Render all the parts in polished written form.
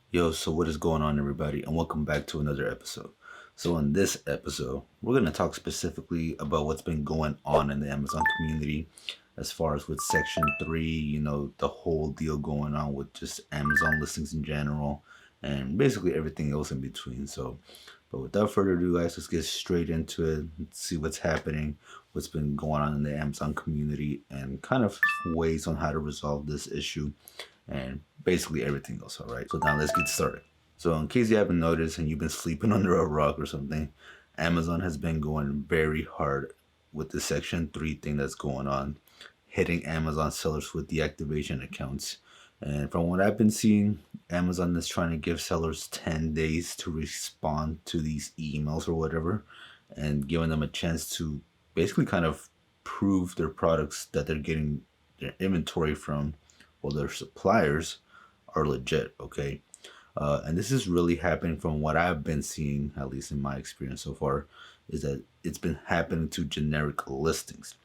Yo, so what is going on, everybody, and welcome back to another episode. So, in this episode, we're going to talk specifically about what's been going on in the Amazon community as far as with Section 3, the whole deal going on with just Amazon listings in general, and basically everything else in between. So, but without further ado, guys, let's get straight into it and see what's happening, what's been going on in the Amazon community, and kind of ways on how to resolve this issue and basically everything else. All right. So now let's get started. So in case you haven't noticed and you've been sleeping under a rock or something, Amazon has been going very hard with the Section 3 thing that's going on, hitting Amazon sellers with deactivation accounts. And from what I've been seeing, Amazon is trying to give sellers 10 days to respond to these emails or whatever, and giving them a chance to basically kind of prove their products that they're getting their inventory from, well, their suppliers are legit, okay? And this is really happening from what I've been seeing, at least in my experience so far, is that it's been happening to generic listings.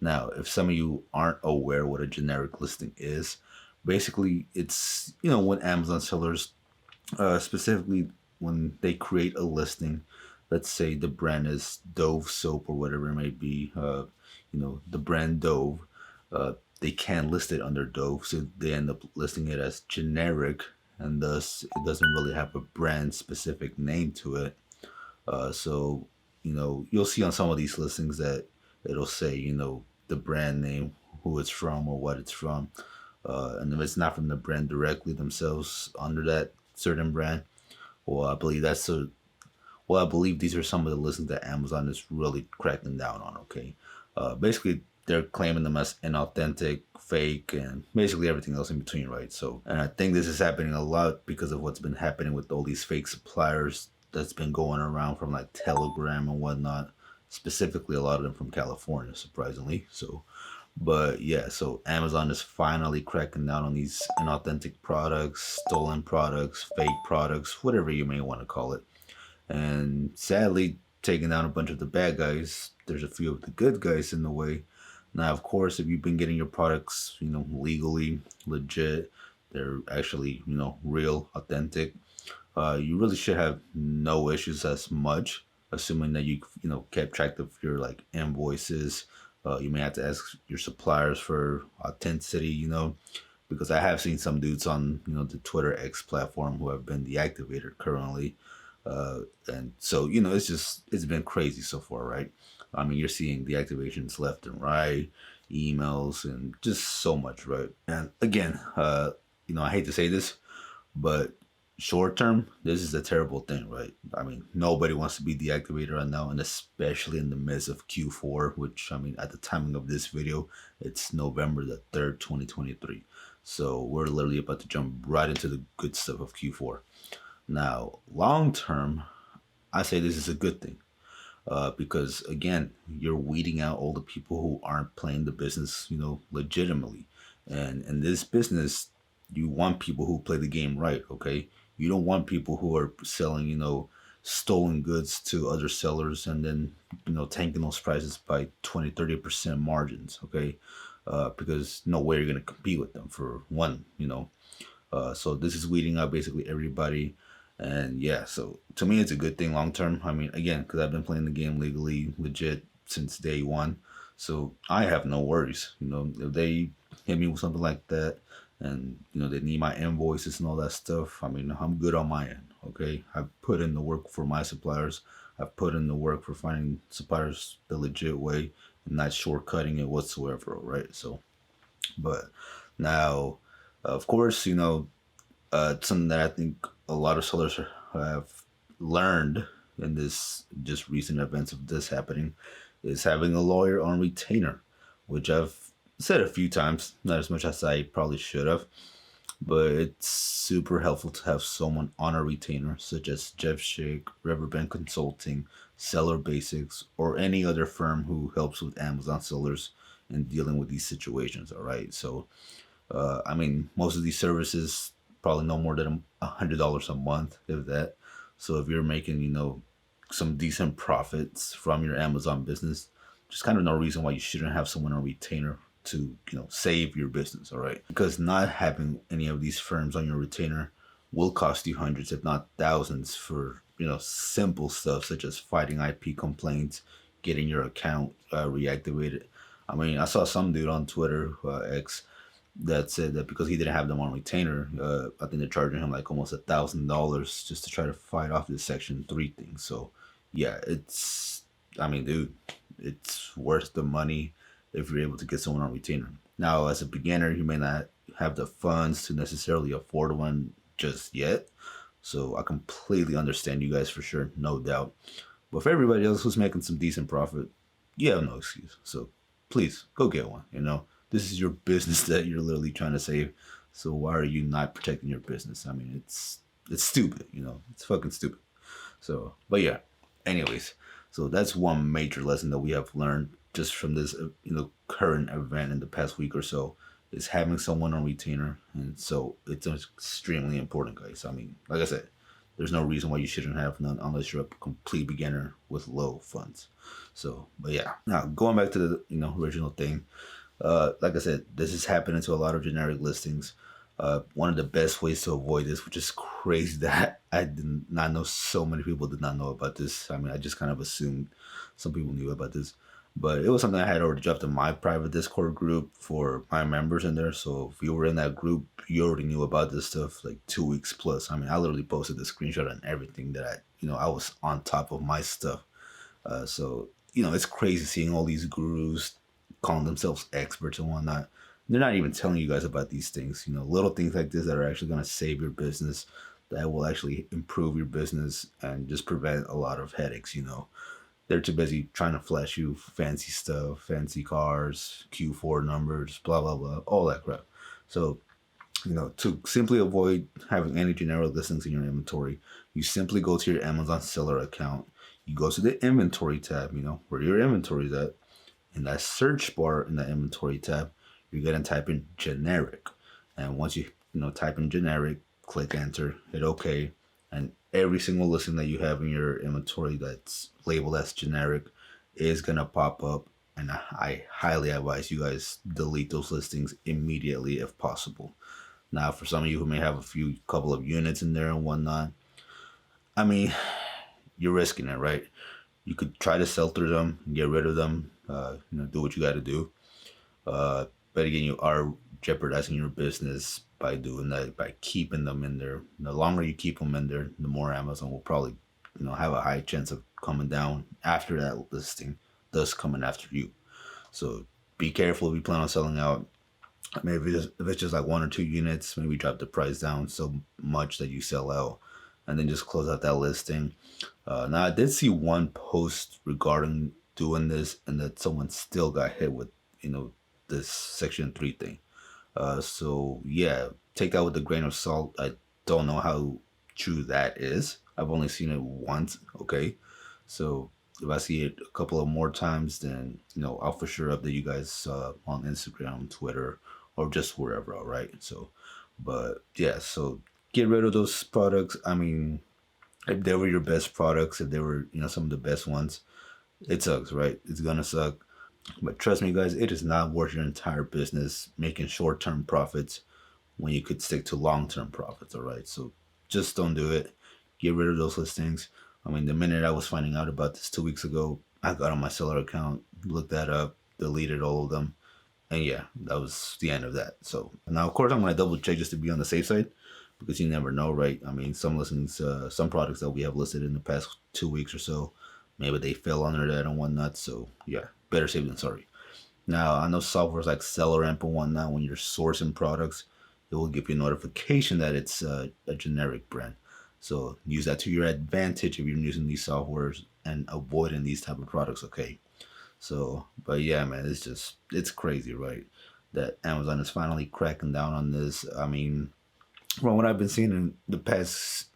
Now, if some of you aren't aware what a generic listing is, basically it's, when Amazon sellers, specifically when they create a listing, let's say the brand is Dove soap or whatever it may be, the brand Dove, they can't list it under Dove, so they end up listing it as generic, and thus it doesn't really have a brand specific name to it. So, you'll see on some of these listings that it'll say, the brand name, who it's from or what it's from. And if it's not from the brand directly themselves under that certain brand, well, I believe these are some of the listings that Amazon is really cracking down on. Okay, basically they're claiming them as inauthentic, fake, and basically everything else in between, right? So, and I think this is happening a lot because of what's been happening with all these fake suppliers that's been going around from like Telegram and whatnot. Specifically, a lot of them from California, surprisingly. So, but yeah, so Amazon is finally cracking down on these inauthentic products, stolen products, fake products, whatever you may want to call it. And sadly, taking down a bunch of the bad guys, there's a few of the good guys in the way. Now, of course, if you've been getting your products, legally, legit, they're actually, real, authentic, you really should have no issues as much, assuming that you, kept track of your like invoices. You may have to ask your suppliers for authenticity, because I have seen some dudes on, the Twitter X platform who have been deactivated currently. And so, it's been crazy so far, right? I mean, you're seeing deactivations left and right, emails, and just so much, right? And again, I hate to say this, but short term, this is a terrible thing, right? I mean, nobody wants to be deactivated right now, and especially in the midst of Q4, which, I mean, at the timing of this video, it's November the 3rd, 2023. So we're literally about to jump right into the good stuff of Q4. Now, long term, I say this is a good thing, because again, you're weeding out all the people who aren't playing the business, legitimately. And in this business, you want people who play the game right, okay? You don't want people who are selling, stolen goods to other sellers and then, tanking those prices by 20-30% margins, okay? Because no way you're going to compete with them, for one, so this is weeding out basically everybody. And yeah, so to me, it's a good thing long term. I mean, again, because I've been playing the game legally, legit since day one. So I have no worries. If they hit me with something like that and, they need my invoices and all that stuff, I mean, I'm good on my end. Okay. I've put in the work for my suppliers. I've put in the work for finding suppliers the legit way and not shortcutting it whatsoever. Right. So, but now, of course, something that I think a lot of sellers have learned in this just recent events of this happening is having a lawyer on retainer, which I've said a few times, not as much as I probably should have, but it's super helpful to have someone on a retainer, such as Jeff Shake, Riverbend Consulting, Seller Basics, or any other firm who helps with Amazon sellers in dealing with these situations. All right, so I mean, most of these services probably no more than $100 a month, if that. So if you're making, some decent profits from your Amazon business, just kind of no reason why you shouldn't have someone on retainer to, save your business, all right? Because not having any of these firms on your retainer will cost you hundreds, if not thousands, for simple stuff such as fighting IP complaints, getting your account reactivated. I mean, I saw some dude on Twitter, X, that said that because he didn't have them on retainer, I think they're charging him like almost $1,000 just to try to fight off this Section 3 thing. So, yeah, I mean, dude, it's worth the money if you're able to get someone on retainer. Now, as a beginner, you may not have the funds to necessarily afford one just yet. So I completely understand you guys for sure, no doubt. But for everybody else who's making some decent profit, you have no excuse. So please go get one. This is your business that you're literally trying to save. So why are you not protecting your business? I mean, it's stupid. It's fucking stupid. So, but yeah. Anyways, so that's one major lesson that we have learned just from this, current event in the past week or so, is having someone on retainer. And so it's extremely important, guys. I mean, like I said, there's no reason why you shouldn't have none unless you're a complete beginner with low funds. So, but yeah. Now, going back to the, original thing, like I said, this is happening to a lot of generic listings. One of the best ways to avoid this, which is crazy that I did not know, so many people did not know about this. I mean, I just kind of assumed some people knew about this, but it was something I had already dropped in my private Discord group for my members in there. So if you were in that group, you already knew about this stuff like 2 weeks plus. I mean, I literally posted the screenshot and everything that I was on top of my stuff. So it's crazy seeing all these gurus calling themselves experts and whatnot. They're not even telling you guys about these things. Little things like this that are actually going to save your business, that will actually improve your business and just prevent a lot of headaches. They're too busy trying to flash you fancy stuff, fancy cars, Q4 numbers, blah, blah, blah, all that crap. So, to simply avoid having any generic listings in your inventory, you simply go to your Amazon seller account. You go to the inventory tab, where your inventory is at. In that search bar in the inventory tab, you're going to type in generic. And once you type in generic, click enter, hit OK. And every single listing that you have in your inventory that's labeled as generic is going to pop up. And I highly advise you guys delete those listings immediately if possible. Now, for some of you who may have couple of units in there and whatnot, I mean, you're risking it, right? You could try to sell through them and get rid of them, do what you got to do. But again, you are jeopardizing your business by doing that, by keeping them in there. The longer you keep them in there, the more Amazon will probably, have a high chance of coming down after that listing, thus coming after you. So be careful if you plan on selling out. Maybe if it's just like 1 or 2 units, maybe drop the price down so much that you sell out, and then just close out that listing. Now, I did see one post regarding doing this, and that someone still got hit with, this Section 3 thing. So yeah, take that with a grain of salt. I don't know how true that is. I've only seen it once. Okay, so if I see it a couple of more times, then I'll for sure update you guys on Instagram, Twitter, or just wherever. All right. So, but yeah, so get rid of those products. I mean, if they were your best products, if they were some of the best ones, it sucks, right? It's gonna suck. But trust me, guys, it is not worth your entire business making short-term profits when you could stick to long-term profits, all right? So just don't do it. Get rid of those listings. I mean, the minute I was finding out about this 2 weeks ago, I got on my seller account, looked that up, deleted all of them. And yeah, that was the end of that. So now, of course, I'm going to double check just to be on the safe side, because you never know, right? I mean, some listings, some products that we have listed in the past 2 weeks or so, maybe they fell under that and whatnot. So yeah, better safe than sorry. Now, I know softwares like SellerAmp and whatnot, when you're sourcing products, it will give you a notification that it's a generic brand. So use that to your advantage if you're using these softwares and avoiding these type of products, okay? So, but yeah, man, it's crazy, right? That Amazon is finally cracking down on this. I mean, from what I've been seeing in the past,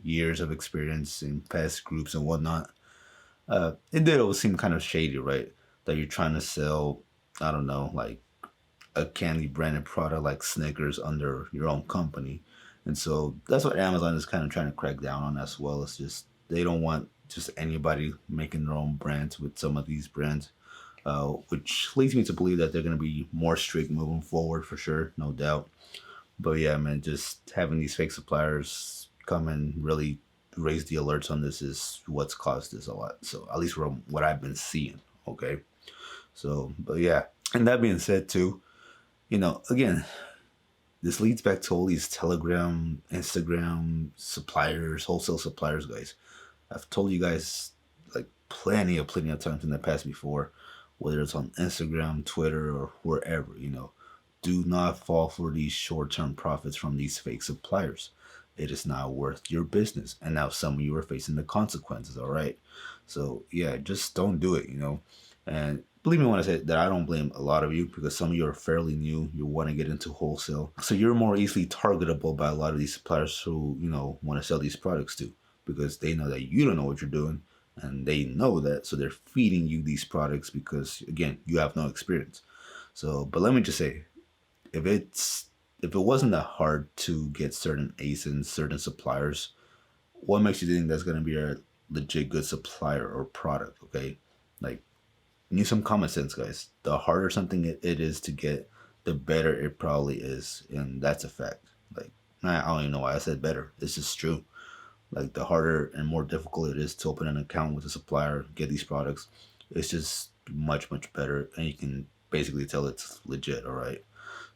years of experience in past groups and whatnot, it did always seem kind of shady, right? That you're trying to sell, I don't know, like a candy branded product like Snickers under your own company. And so that's what Amazon is kind of trying to crack down on as well. It's just they don't want just anybody making their own brands with some of these brands, which leads me to believe that they're going to be more strict moving forward for sure, no doubt. But yeah, man, just having these fake suppliers come and really raise the alerts on this is what's caused this a lot. So at least from what I've been seeing. Okay. So, but yeah. And that being said, too, again, this leads back to all these Telegram, Instagram suppliers, wholesale suppliers, guys. I've told you guys like plenty of times in the past before, whether it's on Instagram, Twitter, or wherever, do not fall for these short-term profits from these fake suppliers. It is not worth your business. And now some of you are facing the consequences, all right? So yeah, just don't do it, And believe me when I say that I don't blame a lot of you, because some of you are fairly new. You want to get into wholesale. So you're more easily targetable by a lot of these suppliers who, want to sell these products to, because they know that you don't know what you're doing and they know that. So they're feeding you these products because, again, you have no experience. So, but let me just say, if it wasn't that hard to get certain ASINs, certain suppliers, what makes you think that's going to be a legit good supplier or product? Okay, like, need some common sense, guys. The harder something it is to get, the better it probably is, and that's a fact. Like, I don't even know why I said better. It's just true. Like, the harder and more difficult it is to open an account with a supplier, get these products, it's just much better, and you can basically tell it's legit. All right.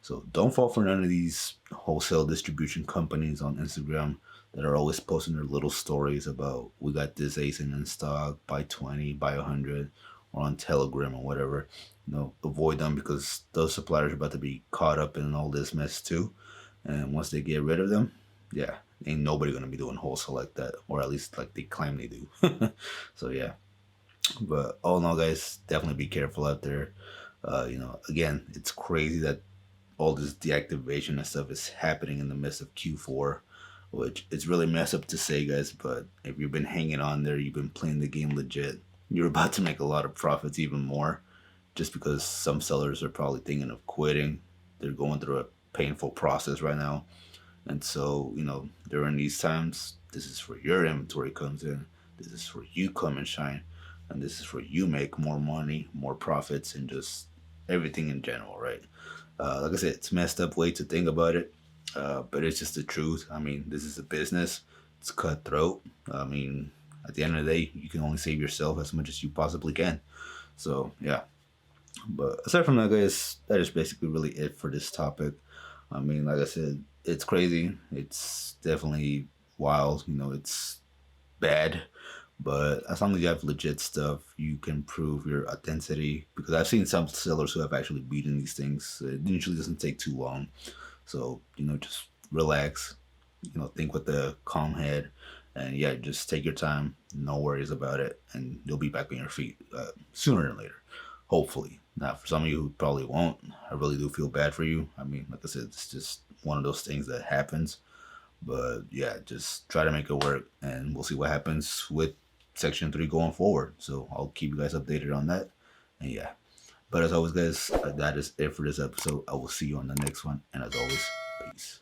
So don't fall for none of these wholesale distribution companies on Instagram that are always posting their little stories about, we got this ASIN in stock, buy 20, buy 100, or on Telegram or whatever. Avoid them, because those suppliers are about to be caught up in all this mess too. And once they get rid of them, yeah, ain't nobody gonna be doing wholesale like that, or at least like they claim they do. So yeah, but all in all, guys, definitely be careful out there. Again, it's crazy that all this deactivation and stuff is happening in the midst of Q4, which it's really messed up to say, guys. But if you've been hanging on there, you've been playing the game legit, you're about to make a lot of profits, even more, just because some sellers are probably thinking of quitting. They're going through a painful process right now. And so, during these times, this is where your inventory comes in. This is where you come and shine. And this is where you make more money, more profits, and just everything in general, right? Like I said, it's a messed up way to think about it, but it's just the truth. I mean, this is a business. It's cutthroat. I mean, at the end of the day, you can only save yourself as much as you possibly can. So, yeah. But aside from that, guys, that is basically really it for this topic. I mean, like I said, it's crazy. It's definitely wild. It's bad. But as long as you have legit stuff, you can prove your authenticity. Because I've seen some sellers who have actually beaten these things. It usually doesn't take too long. So, just relax. Think with the calm head. And yeah, just take your time. No worries about it. And you'll be back on your feet sooner than later. Hopefully. Now, for some of you who probably won't, I really do feel bad for you. I mean, like I said, it's just one of those things that happens. But yeah, just try to make it work, and we'll see what happens with Section 3 going forward. So I'll keep you guys updated on that. And yeah. But as always, guys, that is it for this episode. I will see you on the next one. And as always, peace.